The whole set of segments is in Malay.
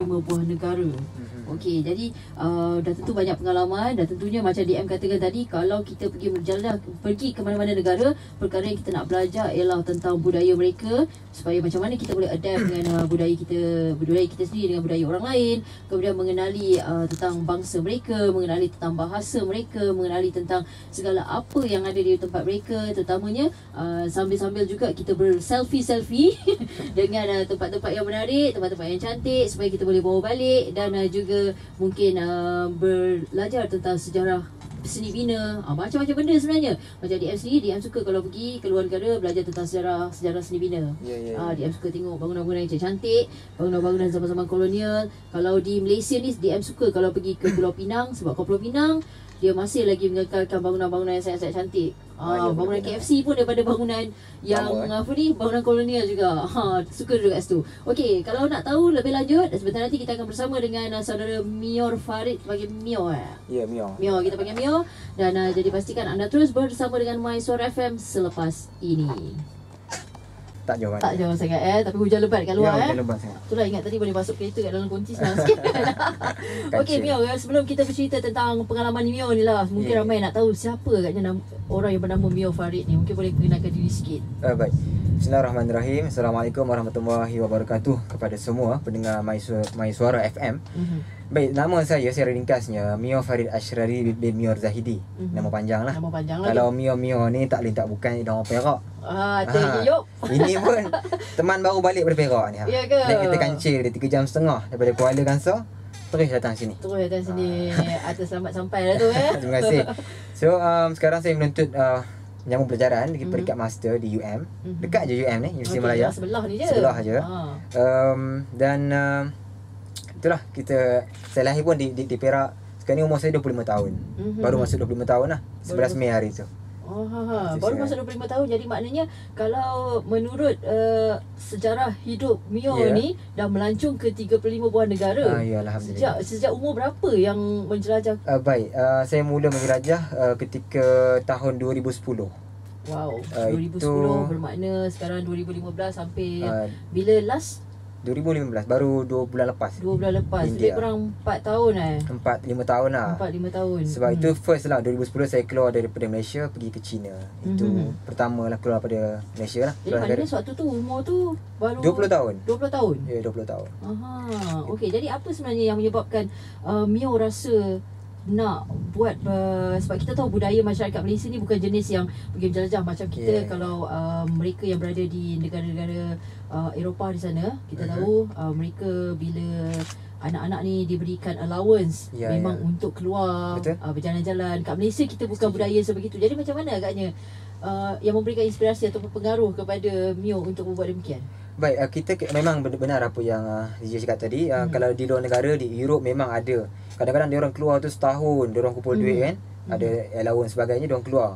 5 buah negara. Okey, jadi dah tentu banyak pengalaman dan tentunya macam DM katakan tadi, kalau kita pergi berjalan, pergi ke mana-mana negara, perkara yang kita nak belajar ialah tentang budaya mereka, supaya macam mana kita boleh adapt dengan budaya kita sendiri dengan budaya orang lain, kemudian mengenali tentang bangsa mereka, mengenali tentang bahasa mereka, mengenali tentang segala apa yang ada di tempat mereka, terutamanya sambil-sambil juga kita berselfie dengan tempat-tempat yang menarik, tempat-tempat yang cantik, supaya kita boleh bawa balik dan juga mungkin belajar tentang sejarah seni bina, macam-macam benda sebenarnya. Macam DM sendiri, DM suka kalau pergi ke luar negara belajar tentang sejarah seni bina. DM suka tengok bangunan-bangunan yang cantik, bangunan-bangunan zaman-zaman kolonial. Kalau di Malaysia ni, DM suka kalau pergi ke Pulau Pinang, sebab Pulau Pinang dia masih lagi mengekalkan bangunan-bangunan yang sangat-sangat cantik. Bangunan KFC pun daripada bangunan yang bangunan kolonial juga. Suka juga kat situ. Okey, kalau nak tahu lebih lanjut, sebentar nanti kita akan bersama dengan saudara Mior Farid, panggil Mio Ya, Mio. Mio, kita panggil Mio. Dan jadi pastikan anda terus bersama dengan My Suara FM selepas ini. Tak jauh Tak jauh sangat tapi hujan lebat kat luar. Hujan lebat sangat. Itulah, ingat tadi boleh masuk kereta kat dalam kunci senang sikit. Okey Mio, sebelum kita bercerita tentang pengalaman Mio ni lah, mungkin ramai nak tahu siapa agaknya orang yang bernama Mio Farid ni. Mungkin boleh kenalkan diri sikit. Baik. Bismillahirrahmanirrahim. Assalamualaikum warahmatullahi wabarakatuh kepada semua pendengar My Suara FM. Baik, nama saya secara ringkasnya Mio Farid Ashrari bin Mior Zahidi. Nama panjang lah. Nama panjang lah. Kalau Mio ni tak boleh tak bukan nama Perak. Yop. Ini pun teman baru balik dari Perak ni. Ya ke? Naik kereta kancil dia 3 jam setengah daripada Kuala Kangsar terus datang sini. Atas selamat sampai lah tu Terima kasih. So sekarang saya menuntut menyambung pelajaran di peringkat master di UM. Dekat je UM ni, Universiti Malaya. Sebelah ni je. Sebelah je. Dan itulah, saya lahir pun di Perak. Sekarang ni umur saya 25 tahun. Baru masuk 25 tahun lah. 11 Mei hari tu. Baru masuk 25 tahun. Jadi maknanya kalau menurut sejarah hidup Mio ni dah melancong ke 35 buah negara. Ya, alhamdulillah. Sejak umur berapa yang menjelajah? Baik, saya mula menjelajah ketika tahun 2010. Wow, 2010 bermakna sekarang 2015 hampir bila last? 2015, baru 2 bulan lepas. 2 bulan lepas. Lebih kurang 4 tahun 4-5 tahun lah. 4-5 tahun. Sebab itu first lah, 2010 saya keluar daripada Malaysia pergi ke China. Itu pertama lah keluar daripada Malaysia lah. Jadi maknanya waktu tu umur tu baru 20 tahun. 20 tahun? Ya, 20 tahun. Okey, jadi apa sebenarnya yang menyebabkan Mio rasa nak buat sebab kita tahu budaya masyarakat Malaysia ni bukan jenis yang pergi menjelajah macam kita. Kalau mereka yang berada di negara-negara Eropah di sana, kita tahu mereka bila anak-anak ni diberikan allowance memang untuk keluar berjalan-jalan. Kat Malaysia kita bukan budaya sebegitu. Jadi macam mana agaknya yang memberikan inspirasi ataupun pengaruh kepada Mio untuk membuat demikian? Baik, kita memang benar apa yang DJ cakap tadi. Kalau di luar negara, di Europe memang ada. Kadang-kadang dia orang keluar tu setahun, dia orang kumpul duit kan, ada allowance sebagainya, dia orang keluar.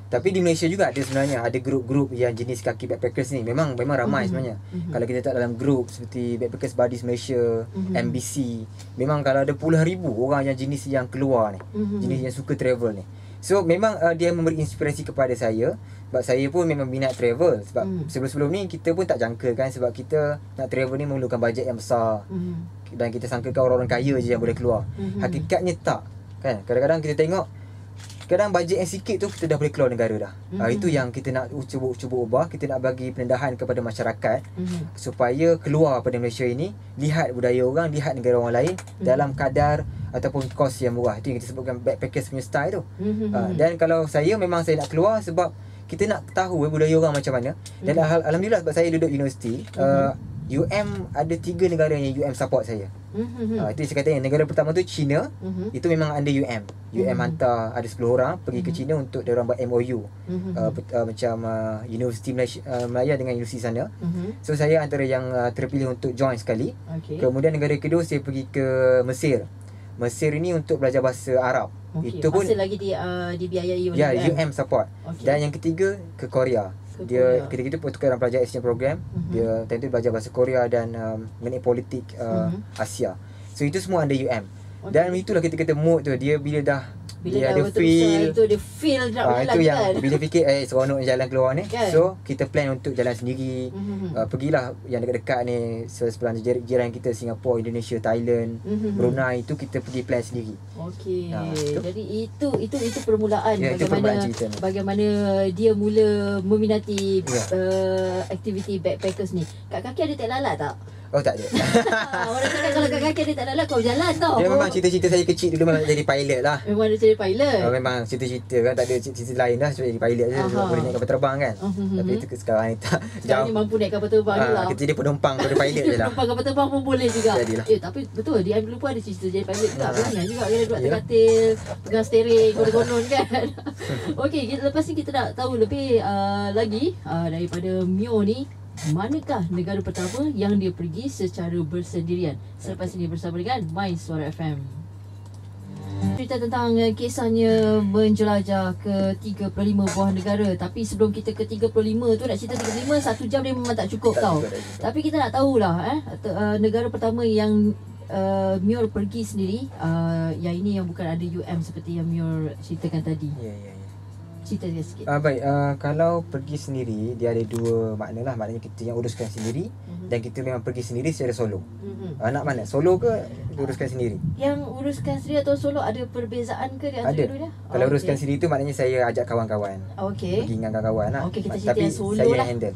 Tapi di Malaysia juga ada sebenarnya, ada grup-grup yang jenis kaki backpackers ni. Memang ramai sebenarnya. Kalau kita tak dalam grup seperti Backpackers Buddies Malaysia, MBC, memang kalau ada puluhan ribu orang yang jenis yang keluar ni, jenis yang suka travel ni. So memang dia memberi inspirasi kepada saya. Sebab saya pun memang minat travel. Sebab sebelum-sebelum ni kita pun tak jangka kan, sebab kita nak travel ni memerlukan bajet yang besar. Dan kita sangkakan orang-orang kaya je yang boleh keluar. Hakikatnya tak kan. Kadang-kadang kita tengok, kadang bajet yang sikit tu kita dah boleh keluar negara dah. Itu yang kita nak cuba ubah. Kita nak bagi pendedahan kepada masyarakat supaya keluar pada Malaysia ini, lihat budaya orang, lihat negara orang lain dalam kadar ataupun kos yang murah. Itu yang kita sebutkan backpackers punya style tu. Dan kalau saya, memang saya nak keluar sebab kita nak tahu budaya orang macam mana. Dan alhamdulillah sebab saya duduk universiti, UM ada 3 negara yang UM support saya. Itu saya kata, yang negara pertama tu China. Itu memang under UM. UM hantar ada 10 orang pergi ke China untuk dia orang buat MOU. Macam Universiti Malaya dengan universiti sana. So saya antara yang terpilih untuk join sekali. Kemudian negara kedua saya pergi ke Mesir. Mesir ini untuk belajar bahasa Arab. Itu pun masih lagi dibiayai oleh UM support. Dan yang ketiga ke Korea. Dia ketika itu pertukaran pelajar exchange program. Dia tentu belajar bahasa Korea dan mengenai politik Asia. So itu semua under UM. Dan itulah kita kata mood tu, dia bila dah Bila dia dah ada betul feel. itu dia feel nak berjalan Itu yang kan. bila fikir seronok jalan keluar ni, Kan? so kita plan untuk jalan sendiri. Pergilah yang dekat-dekat ni, sebelah jiran kita, Singapura, Indonesia, Thailand, Brunei, itu kita pergi plan sendiri. Okey. Itu. Jadi itu permulaan Ya, itu permulaan cerita ni. bagaimana dia mula meminati Ya. aktiviti backpackers ni. Kat kaki ada tek lalat tak? Oh tak ada. Orang cakap kalau kat kaki ada tek lalat kau jalan tau. Dia memang cita-cita saya kecil dulu memang jadi pilot lah. Memang ada jadi pilot. Memang cita-cita kan, tak ada cita-cita lain dah, cuma jadi pilot je. Sebab boleh naik kapal terbang kan. Tapi itu sekarang ni tak Sekarang ni mampu naik kapal terbang juga. Kita jadi penumpang pada pilot je lah. Penumpang kapal terbang pun boleh juga. Jadilah. Tapi betul dia dulu pun ada cita jadi pilot juga. Berangan juga kena duduk atas katil, pegang steering, konon-konon kan. Okey, lepas ni kita nak tahu lebih lagi daripada Mio ni. Manakah negara pertama yang dia pergi secara bersendirian? Selepas ini bersama dengan My Suara FM. Cerita tentang kisahnya menjelajah ke 35 buah negara. Tapi sebelum kita ke 35 tu, nak cerita 35, 1 jam dia memang tak cukup tau. Tapi kita nak tahulah negara pertama yang Mio pergi sendiri, yang ini yang bukan ada UM seperti yang Mio ceritakan tadi. Ya. Cerita sikit. Baik, kalau pergi sendiri dia ada dua makna lah. Maknanya kita yang uruskan sendiri dan kita memang pergi sendiri secara solo. Nak mana? Solo ke uruskan sendiri? Yang uruskan sendiri atau solo ada perbezaan ke di antara Ada. keduanya? Kalau uruskan sendiri tu maknanya saya ajak kawan-kawan. Okey. Pergi dengan kawan-kawan lah. Okey, kita cerita Tapi yang solo saya lah. yang handle.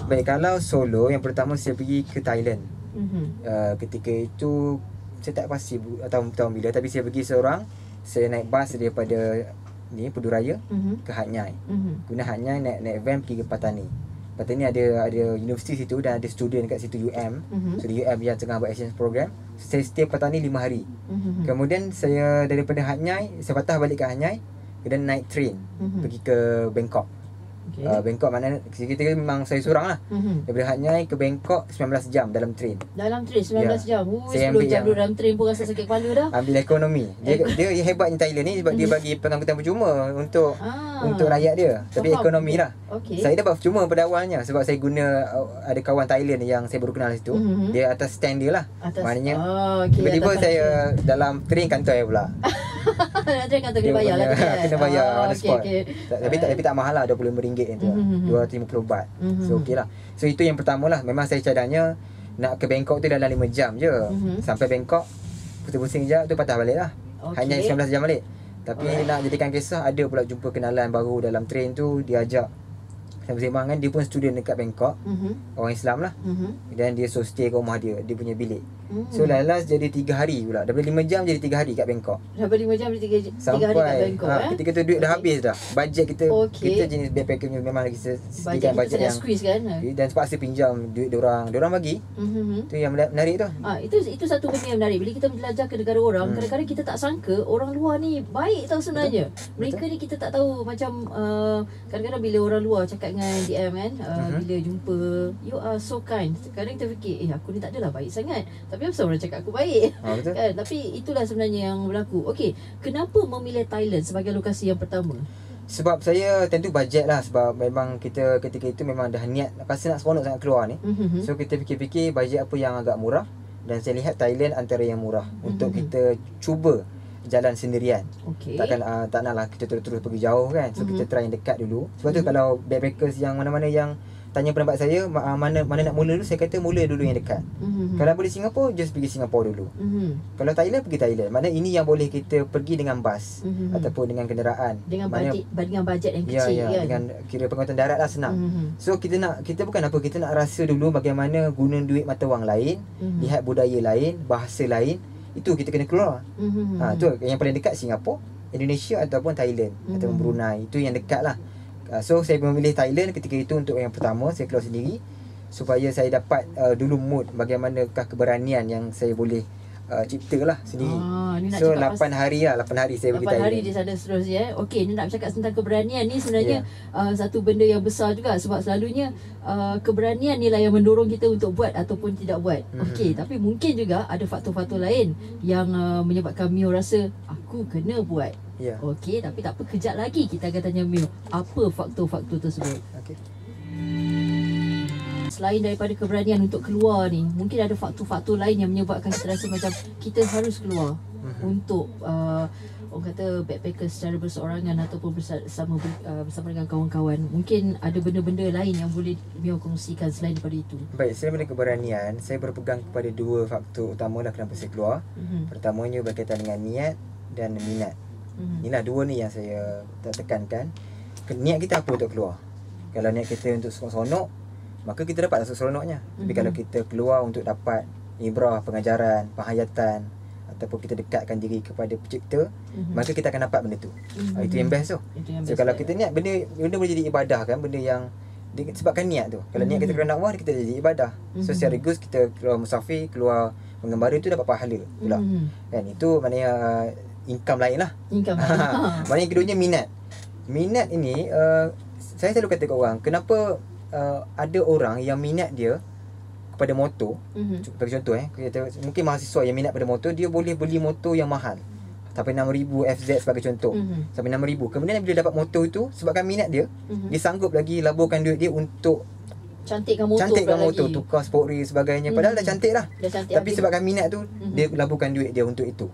Baik, kalau solo yang pertama saya pergi ke Thailand. Ketika itu saya tak pasti tahun bila, tapi saya pergi seorang. Saya naik bas daripada Peduraya ke Hat Nyai. Guna Hat Nyai naik van pergi ke Patani. Patani ada universiti situ dan ada student kat situ UM. So di UM yang tengah buat exchange program. Saya stay Patani 5 hari. Kemudian saya daripada Hat Nyai, saya patah balik ke Hat Nyai, kemudian naik train pergi ke Bangkok. Bangkok mana kita memang saya seorang lah. Daripada Hat Nyai ke Bangkok 19 jam dalam train. Dalam train 19 jam. Saya 10 ambil jam yang- duduk dalam train pun rasa sakit kepala dah. Ambil ekonomi. Dia yang hebatnya Thailand ni sebab dia bagi pengangkutan percuma untuk rakyat dia. Tapi Faham. ekonomi lah. Okey. Saya dapat percuma pada awalnya sebab saya guna ada kawan Thailand yang saya baru kenal situ. Dia atas stand dia lah. Maknanya okey. tiba-tiba saya dalam train kantor saya pula. Dalam train kata kena bayar lah tu kan. Kena bayar on the okey, spot. okey. Tapi tak mahal lah, RM25 tu. 250 baht. So okey lah. So itu yang pertama lah. Memang saya cadangnya nak ke Bangkok tu dalam 5 jam je. Sampai Bangkok pusing-pusing je tu patah balik lah. Hanya 19 jam balik. Tapi nak jadikan kisah, ada pula jumpa kenalan baru dalam train tu. Dia ajak sembang-sembang kan. Dia pun student dekat Bangkok. Orang Islam lah. Dan dia so stay ke rumah dia. Dia punya bilik. So last jadi 3 hari pula. Daripada 5 jam jadi 3 hari kat Bangkok. Sampai 5 jam 3 hari kat Sampai Bangkok ketika tu duit dah habis dah. Bajet kita Okey. kita jenis backpacker memang lagi sediakan bajet bajet kita yang squeeze kan. dan terpaksa pinjam duit diorang bagi. Tu yang menarik tu. Itu satu benda yang menarik. Bila kita menjelajah ke negara orang, kadang-kadang kita tak sangka orang luar ni baik tau sebenarnya. Mereka ni kita tak tahu macam kadang-kadang bila orang luar cakap dengan DM kan, bila jumpa, you are so kind. Kadang kita fikir, aku ni tak adalah baik sangat. Tapi apa orang cakap aku baik? Betul. Kan? Tapi itulah sebenarnya yang berlaku. Okey, kenapa memilih Thailand sebagai lokasi yang pertama? Sebab saya tentu bajet lah. Sebab memang kita ketika itu memang dah niat rasa nak seronok sangat keluar ni. So kita fikir-fikir bajet apa yang agak murah. Dan saya lihat Thailand antara yang murah untuk kita cuba jalan sendirian. Okey. Tak nak lah kita terus-terus pergi jauh kan. So kita try yang dekat dulu. Sebab tu kalau backpackers yang mana-mana yang tanya pendapat saya, mana nak mula dulu, saya kata mula dulu yang dekat. Kalau boleh Singapura, just pergi Singapura dulu. Kalau Thailand, pergi Thailand. Maknanya ini yang boleh kita pergi dengan bas ataupun dengan kenderaan. Dengan bajet yang kecil kan. Dengan kira pengangkutan darat lah senang. So kita bukan apa, kita nak rasa dulu bagaimana guna duit mata wang lain, lihat budaya lain, bahasa lain. Itu kita kena keluar. Tu yang paling dekat Singapura, Indonesia ataupun Thailand ataupun Brunei. Itu yang dekat lah. So saya memilih Thailand ketika itu untuk yang pertama. Saya keluar sendiri supaya saya dapat dulu mood bagaimanakah keberanian yang saya boleh cipta lah sendiri. So 8 hari lah, 8 hari saya pergi 8 Thailand. hari di sana seterusnya. Okey, ni nak bercakap tentang keberanian ni sebenarnya satu benda yang besar juga sebab selalunya keberanian ni lah yang mendorong kita untuk buat ataupun tidak buat. Okey, tapi mungkin juga ada faktor-faktor lain yang menyebabkan Mio rasa aku kena buat. Okey, tapi tak apa, kejap lagi kita akan tanya Mio apa faktor-faktor tersebut. Okay. selain daripada keberanian untuk keluar ni, mungkin ada faktor-faktor lain yang menyebabkan kita rasa macam kita harus keluar untuk orang kata backpacker secara berseorangan ataupun bersama dengan kawan-kawan. Mungkin ada benda-benda lain yang boleh Mio kongsikan selain daripada itu. Baik, selain daripada keberanian, saya berpegang kepada dua faktor utamalah kenapa saya keluar. Pertamanya berkaitan dengan niat dan minat. Inilah dua ni yang saya tekankan. Niat kita apa untuk keluar? Kalau niat kita untuk seronok, maka kita dapat seronoknya. Tapi kalau kita keluar untuk dapat ibrah, pengajaran, penghayatan, ataupun kita dekatkan diri kepada pencipta, maka kita akan dapat benda tu. Itu yang best tu. So kalau kita niat benda boleh jadi ibadah kan, benda yang sebabkan niat tu. Kalau niat kita kerana Allah, kita jadi ibadah. So secara egois kita keluar musafir, keluar mengembara tu dapat pahala pula. Kan itu maknanya income lain lah. Maknanya yang keduanya minat. Minat ini saya selalu kata kat orang, kenapa ada orang yang minat dia pada motor, bagi contoh mungkin mahasiswa yang minat pada motor, dia boleh beli motor yang mahal sampai 6,000 FZ sebagai contoh, sampai 6,000. Kemudian bila dapat motor itu, sebabkan minat dia, dia sanggup lagi laburkan duit dia untuk cantikkan motor, tukar sport rail sebagainya. Padahal dah cantik lah, tapi sebabkan minat tu, dia laburkan duit dia untuk itu.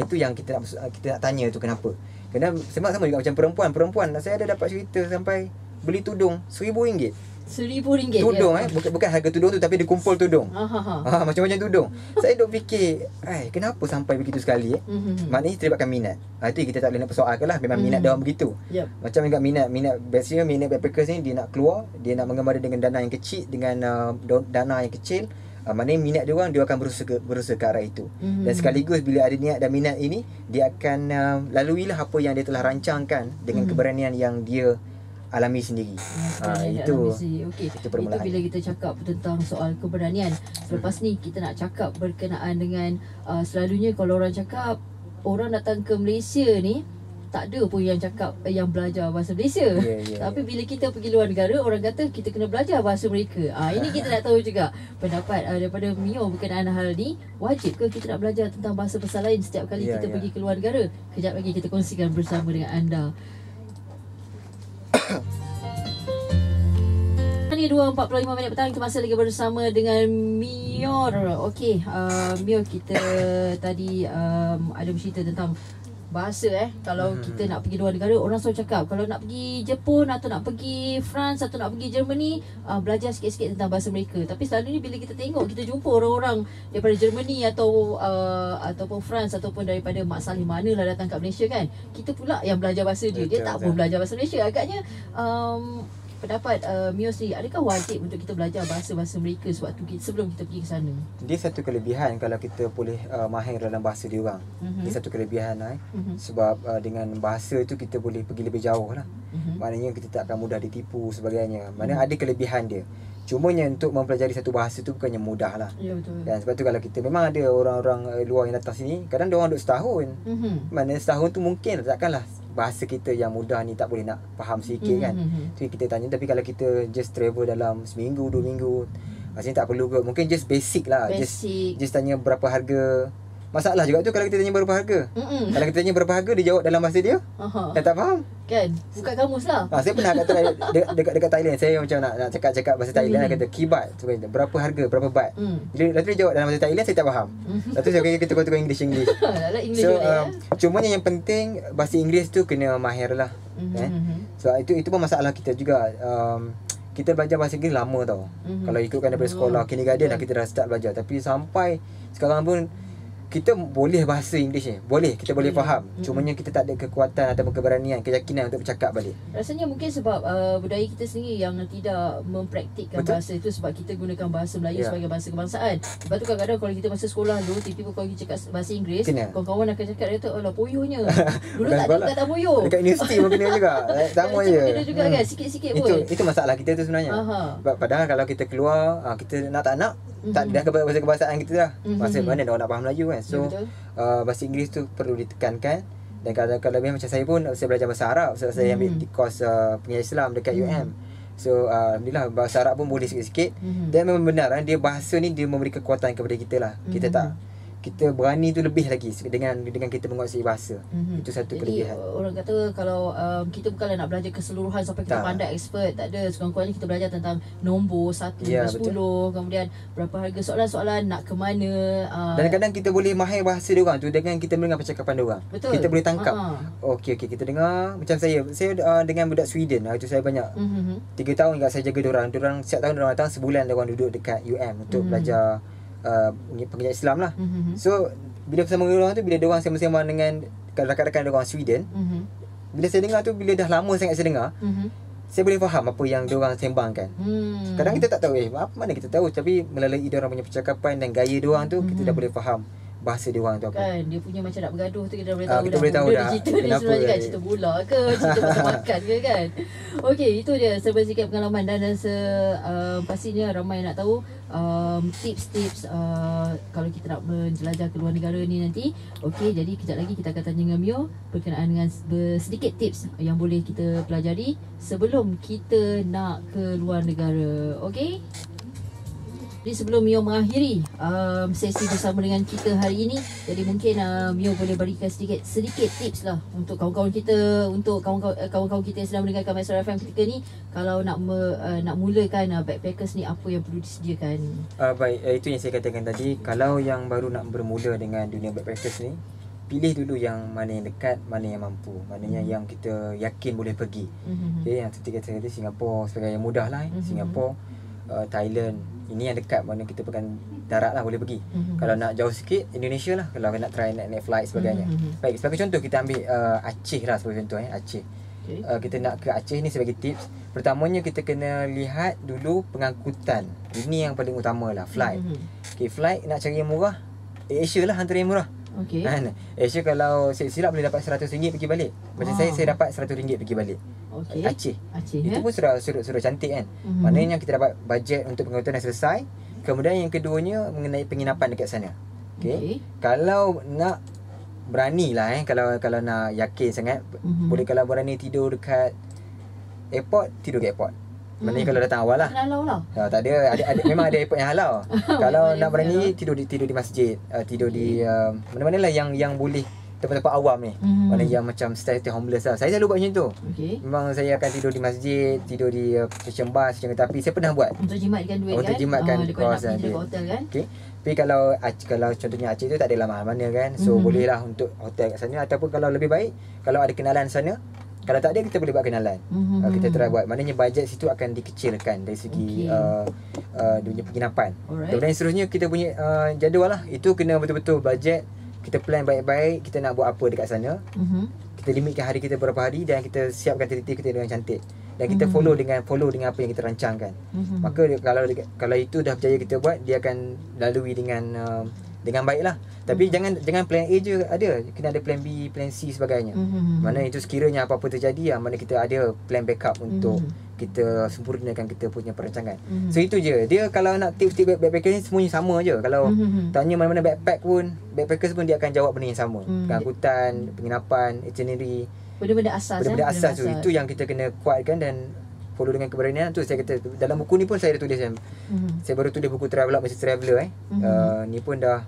Itu yang kita nak tanya tu, kenapa. Kerana sama juga macam perempuan, saya ada dapat cerita sampai beli tudung RM1,000. RM1,000 tudung bukan harga tudung tu, tapi dia kumpul tudung. Macam-macam tudung. Saya duk fikir, kenapa sampai begitu sekali Maknanya terlibatkan minat. Itu kita tak boleh nak persoalkan lah, memang minat dia orang begitu. Macam juga minat biasanya minat backpackers ni, dia nak keluar, dia nak mengembara dengan dana yang kecil, dengan dana yang kecil. Maknanya minat dia orang, dia akan berusaha ke arah itu. Dan sekaligus bila ada niat dan minat ini, dia akan laluilah apa yang dia telah rancangkan dengan keberanian yang dia alami sendiri. Itu permulaan. Itu bila kita cakap tentang soal keberanian. Selepas ni kita nak cakap berkenaan dengan selalunya kalau orang cakap orang datang ke Malaysia ni, tak ada pun yang cakap yang belajar bahasa Malaysia. Tapi bila kita pergi luar negara, orang kata kita kena belajar bahasa mereka. Ini kita nak tahu juga pendapat daripada Mio berkenaan hal ni. Wajib ke kita nak belajar tentang bahasa-bahasa lain setiap kali kita pergi ke luar negara? Kejap lagi kita kongsikan bersama dengan anda. Ni 2.45 minit petang, kita masih lagi bersama dengan Mior. Okey, Mior, kita tadi ada bercerita tentang bahasa Kalau kita nak pergi luar negara, orang selalu cakap kalau nak pergi Jepun atau nak pergi France atau nak pergi Germany, belajar sikit-sikit tentang bahasa mereka. Tapi selalunya bila kita tengok, kita jumpa orang-orang daripada Germany atau ataupun France ataupun daripada Mak Saleh manalah datang kat Malaysia kan, kita pula yang belajar bahasa dia. Dia tak pun belajar bahasa Malaysia. Agaknya pendapat Mio sendiri, adakah wajib untuk kita belajar bahasa-bahasa mereka sebelum kita pergi ke sana? Dia satu kelebihan kalau kita boleh mahir dalam bahasa dia orang. Dia satu kelebihan sebab dengan bahasa itu kita boleh pergi lebih jauh lah. Maknanya kita tak akan mudah ditipu sebagainya. Maknanya ada kelebihan dia. Cumanya untuk mempelajari satu bahasa tu bukannya mudah lah. Ya, betul. Dan sebab tu kalau kita, memang ada orang-orang luar yang datang sini, kadang dia orang duduk setahun. Maknanya setahun tu mungkin takkanlah bahasa kita yang mudah ni tak boleh nak faham sikit kan. Tu kita tanya. Tapi kalau kita just travel dalam seminggu, 2 minggu, maksudnya tak perlu ke, mungkin just basic lah. Just tanya berapa harga. Masalah juga tu kalau kita tanya berapa harga. Kalau kita tanya berapa harga, dia jawab dalam bahasa dia, dan tak faham kan. Buka kamus lah. Saya pernah kata dekat Thailand, saya macam nak cakap bahasa Thailand, kata kibat, berapa harga, berapa baht. Bila dia jawab dalam bahasa Thailand, saya tak faham. Lepas tu saya kata kita tukar English. So cumanya yang penting bahasa Inggeris tu kena mahir lah. So itu pun masalah kita juga. Kita belajar bahasa Inggeris lama tau. Kalau ikutkan daripada sekolah kindergarten dah kita dah start belajar. Tapi sampai sekarang pun kita boleh bahasa Inggeris ni. Boleh, kita boleh faham. Cumanya kita tak ada kekuatan ataupun keberanian, keyakinan untuk bercakap balik. Rasanya mungkin sebab budaya kita sendiri yang tidak mempraktikkan bahasa itu, sebab kita gunakan bahasa Melayu sebagai bahasa kebangsaan. Lepas tu kadang-kadang kalau kita masa sekolah dulu, tiba-tiba kalau kita cakap bahasa Inggeris, kawan-kawan akan cakap, dia kata, alah poyohnya. Dulu tak ada kata poyo. Dekat universiti pun kena juga. Sama je. Kena juga kan, sikit-sikit pun. Itu masalah kita tu sebenarnya. Padahal kalau kita keluar, kita nak tak nak, tak dah bahasa kebangsaan kita dah. Masa mana dah nak faham Melayu kan. So bahasa Inggeris tu perlu ditekankan. Dan kalau lebih macam saya pun, saya belajar bahasa Arab sebab saya ambil di kos pengajian Islam dekat UM. So alhamdulillah bahasa Arab pun boleh sikit-sikit. Dan memang benar dia bahasa ni dia memberi kekuatan kepada kita lah. Kita tak kita berani tu lebih lagi dengan kita menguasai bahasa. Itu satu Jadi kelebihan. orang kata kalau kita bukanlah nak belajar keseluruhan sampai kita Tak. pandai expert, tak ada. Sekurang-kurangnya kita belajar tentang nombor 1 Ya, hingga 10, kemudian berapa harga soalan-soalan, nak ke mana. Dan kadang kita boleh mahir bahasa dia orang tu dengan kita mendengar percakapan dia orang. Betul. Kita boleh tangkap. Okey kita dengar macam saya dengan budak Sweden. Itu saya banyak 3 tahun juga saya jaga dia orang. Dia orang setiap tahun dia orang datang, sebulan dia orang duduk dekat untuk belajar pengajian Islam lah. So bila bersama dia orang tu, bila dia orang sembang-sembang dengan rakan-rakan dia orang Sweden, bila saya dengar tu, bila dah lama sangat saya dengar, saya boleh faham apa yang dia orang sembangkan. Kadang kita tak tahu apa mana kita tahu, tapi melalui dia orang punya percakapan dan gaya dia orang tu, kita dah boleh faham bahasa dia orang tu apa. Kan dia punya macam nak bergaduh tu kita dah boleh tahu kita boleh tahu dah cerita ni sebenarnya kan cerita bola ke cerita pasal makan ke kan. Okey, itu dia serba sikit pengalaman dan pastinya ramai nak tahu tips-tips kalau kita nak menjelajah ke luar negara ni nanti. Okey, jadi kejap lagi kita akan tanya dengan Mio berkenaan dengan sedikit tips yang boleh kita pelajari sebelum kita nak ke luar negara. Okey. Jadi sebelum Mio mengakhiri sesi bersama dengan kita hari ini, jadi mungkin Mio boleh berikan sedikit tips lah untuk kawan-kawan kita, untuk kawan-kawan kita yang sedang mendengarkan Metro FM ketika ni, kalau nak mulakan backpackers ni, apa yang perlu disediakan. Baik, itu yang saya katakan tadi. Kalau yang baru nak bermula dengan dunia backpackers ni, pilih dulu yang mana yang dekat, mana yang mampu, maknanya yang kita yakin boleh pergi. Okay, yang seperti kata Singapura sebagai yang mudah lah. Singapura, Thailand, ini yang dekat, mana kita pegang darat lah boleh pergi. Kalau nak jauh sikit, Indonesia lah. Kalau nak try naik flight sebagainya. Baik, sebagai contoh kita ambil Aceh lah sebagai contoh. Aceh. Kita nak ke Aceh ni sebagai tips. Pertamanya kita kena lihat dulu pengangkutan. Ini yang paling utama lah, flight. Flight nak cari yang murah, Asia lah antara yang murah. Asia kalau saya silap boleh dapat RM100 pergi balik. Macam saya dapat RM100 pergi balik. Aceh itu pun sudah cantik kan. Maknanya kita dapat bajet untuk pengangkutan dah selesai. Kemudian yang keduanya mengenai penginapan dekat sana. Kalau nak berani lah kalau nak yakin sangat, boleh kalau berani tidur dekat airport, tidur dekat airport. Maknanya kalau datang awal lah. Halau lah. Tak ada memang ada airport yang halau. Kalau nak berani tidur di masjid, tidur di mana-mana lah yang boleh, tempat-tempat awam ni. Mana yang macam stay homeless lah. Saya selalu buat macam tu. Memang saya akan tidur di masjid, tidur di stesen bas, stesen kereta api. Saya pernah buat untuk jimatkan duit kan. Untuk jimatkan kawasan dia. Hotel kan. Tapi kalau contohnya Aceh tu tak ada mahal mana kan. So boleh lah untuk hotel kat sana. Ataupun kalau lebih baik, kalau ada kenalan sana, kalau tak ada kita boleh buat kenalan. Kita try buat. Maknanya bajet situ akan dikecilkan dari segi dunia penginapan. Kemudian seterusnya kita punya jadual lah. Itu kena betul-betul bajet. Kita plan baik-baik kita nak buat apa dekat sana. Kita limitkan hari kita berapa hari dan kita siapkan titik kita dengan cantik. Dan kita follow dengan apa yang kita rancangkan. Maka kalau itu dah berjaya kita buat, dia akan lalui dengan baiklah. Tapi jangan plan A je ada. Kena ada plan B, plan C sebagainya. Mana itu sekiranya apa-apa terjadi, mana kita ada plan backup untuk kita sempurnakan kita punya perancangan. So itu je. Dia kalau nak tips-tips backpacker ni semuanya sama je. Kalau tanya mana-mana backpackers pun dia akan jawab benda yang sama. Pengangkutan, penginapan, itinerary, benda-benda asas. Benda-benda asas tu. Itu yang kita kena kuatkan dan follow dengan keberanian tu. Saya kata dalam buku ni pun saya dah tulis saya baru tulis buku Traveler Mr. Traveller ni pun dah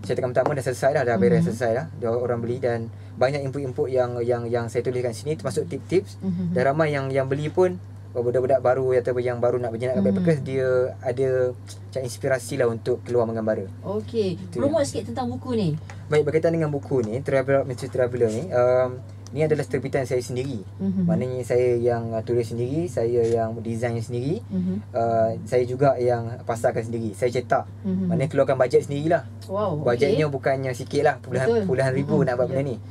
cetakan pertama dah selesai dah beres selesai dah. Dia orang beli dan banyak input-input yang saya tuliskan sini termasuk tips-tips. Dan ramai yang beli pun budak-budak baru atau yang baru nak berjenak backpackers, dia ada macam inspirasi lah untuk keluar mengembara. Okey, promote sikit tentang buku ni. Baik, berkaitan dengan buku ni Traveler Mr. Traveller ni, ni adalah terbitan saya sendiri. Maknanya saya yang tulis sendiri, saya yang design sendiri, saya juga yang pasarkan sendiri, saya cetak. Maknanya keluarkan bajet sendirilah. Bajetnya bukannya sikit lah, puluhan ribu nak buat benda ni.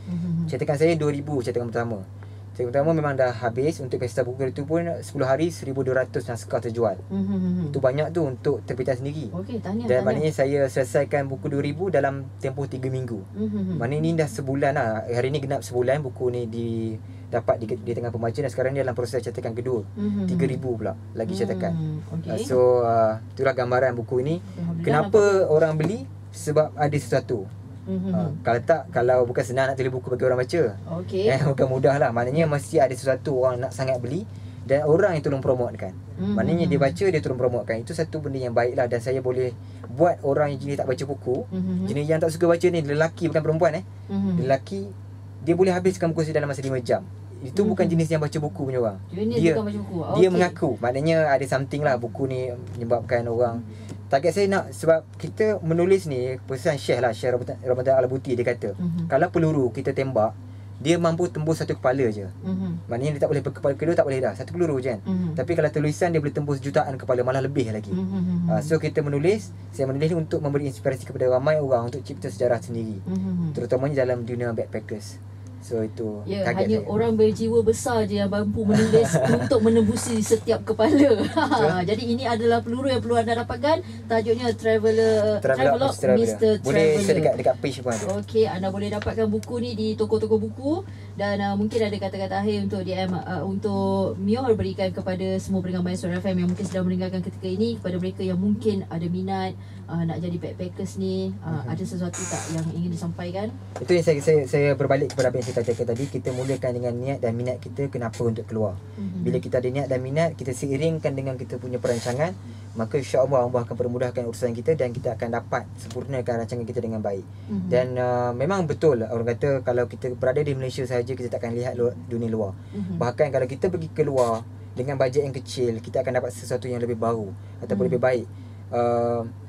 Cetakan saya 2,000 cetakan pertama. Cetakan pertama memang dah habis. Untuk pesta buku itu pun 10 hari 1,200 naskah terjual. Itu banyak tu untuk terbitan sendiri. Dan maknanya saya selesaikan buku 2,000 dalam tempoh 3 minggu. Maknanya ni dah sebulan lah. Hari ni genap sebulan buku ni dapat di tengah pembaca dan sekarang ni dalam proses cetakan kedua. 3,000 pula lagi cetakan. So itulah gambaran buku ini. Kenapa orang beli? Sebab ada sesuatu. Kalau bukan senang nak tulis buku bagi orang baca. Bukan mudah lah. Maknanya mesti ada sesuatu orang nak sangat beli. dan orang yang tolong promotekan. Maknanya dia baca, dia tolong promotekan. Itu satu benda yang baik lah. Dan saya boleh buat orang yang jenis tak baca buku, jenis yang tak suka baca ni, lelaki bukan perempuan lelaki, dia boleh habiskan buku saya dalam masa 5 jam. Itu bukan jenis yang baca buku punya orang. Dia bukan baca buku. Dia mengaku. Maknanya ada something lah buku ni menyebabkan orang. Target saya nak, sebab kita menulis ni, pesan Syekh Ramadan Al-Buti, dia kata kalau peluru kita tembak, dia mampu tembus satu kepala je. Maknanya dia tak boleh kepala kedua, tak boleh dah, satu peluru je kan. Tapi kalau tulisan dia boleh tembus jutaan kepala, malah lebih lagi. So kita menulis, saya menulis ni untuk memberi inspirasi kepada ramai orang untuk cipta sejarah sendiri, terutamanya dalam dunia backpackers. So itu hanya saya. Orang berjiwa besar je yang mampu menulis untuk menembusi setiap kepala. Jadi ini adalah peluru yang perlu anda dapatkan. Tajuknya Traveller Mr. Boleh Traveller. dekat page pun ada. Okey, anda boleh dapatkan buku ni di toko-toko buku. Dan mungkin ada kata-kata akhir untuk DM untuk Mio berikan kepada semua pendengar My Suara FM yang mungkin sedang mendengarkan ketika ini, kepada mereka yang mungkin ada minat nak jadi backpackers ni, ada sesuatu tak yang ingin disampaikan? Itu yang saya berbalik kepada apa yang saya katakan tadi. Kita mulakan dengan niat dan minat kita kenapa untuk keluar. Bila kita ada niat dan minat, kita seiringkan dengan kita punya perancangan, maka insya-Allah Allah akan permudahkan urusan kita dan kita akan dapat sempurnakan rancangan kita dengan baik. Dan memang betul orang kata kalau kita berada di Malaysia sahaja, kita tak akan lihat dunia luar. Bahkan kalau kita pergi keluar dengan bajet yang kecil, kita akan dapat sesuatu yang lebih baru ataupun lebih baik.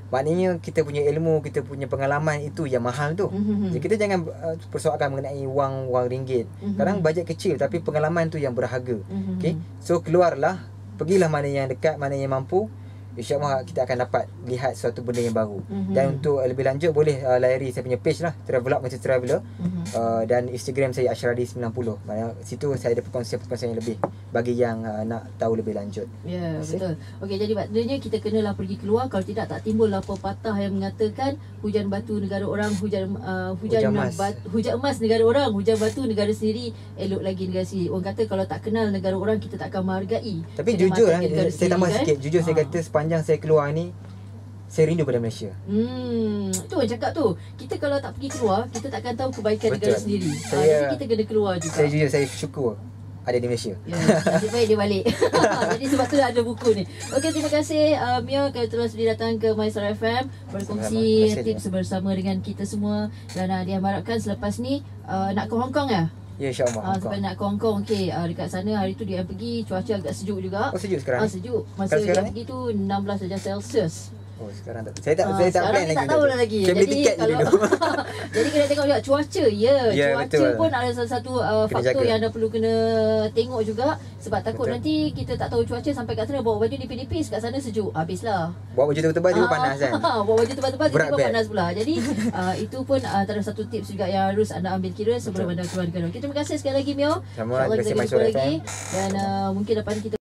Maknanya kita punya ilmu, kita punya pengalaman itu yang mahal tu. Jadi kita jangan persoalkan mengenai wang ringgit. Kadang bajet kecil tapi pengalaman tu yang berharga. Okay? So keluarlah, pergilah mana yang dekat, mana yang mampu. InsyaAllah kita akan dapat lihat suatu benda yang baru. Dan untuk lebih lanjut boleh layari saya punya page lah, Travelog Mr. Traveller. Dan Instagram saya Ashradi90. Situ saya ada perkongsian yang lebih bagi yang nak tahu lebih lanjut. Ya, betul. Okey, jadi maknanya kita kenalah pergi keluar. Kalau tidak, tak timbullah pepatah yang mengatakan hujan batu negara orang, hujan emas negara orang, hujan batu negara sendiri, elok lagi negara sendiri. Orang kata kalau tak kenal negara orang, kita tak akan menghargai. Tapi jujur lah, saya tambah sikit. Jujur saya kata sepanjang saya keluar ni, saya rindu pada Malaysia. Itu orang cakap tu. Kita kalau tak pergi keluar, kita takkan tahu kebaikan negara sendiri. Jadi kita kena keluar juga. Saya jujur, saya syukur ada di Malaysia. Ya, nasib baik dia balik. Jadi sebab tu ada buku ni. Okey, terima kasih Mio kerana telah sudi datang ke My Suara FM, berkongsi tips bersama dengan kita semua. Dan dia harapkan selepas ni nak ke Hong Kong ya? Ya, insyaAllah. Sampai nak ke Hong Kong. Okey, dekat sana hari tu dia pergi, cuaca agak sejuk juga. Oh, sejuk sekarang? Sejuk. Masa dia pergi tu 16 darjah Celsius. Oh, sekarang tak. Saya tak plan lagi. Tak tahu lah lagi. Saya beli tiket kalau, dulu. Jadi kena tengok juga cuaca. Cuaca betul. pun ada salah satu faktor yang anda perlu kena tengok juga. Sebab takut nanti kita tak tahu cuaca, sampai kat sana bawa baju nipis-nipis, kat sana sejuk. Habislah. Bawa baju tebal-tebal juga panas kan. Bawa baju tebal-tebal juga panas pula. Jadi itu pun antara satu tips juga yang harus anda ambil kira sebelum anda keluar negara. Terima kasih sekali lagi Mio. InsyaAllah kita jumpa lagi. Dan mungkin depan kita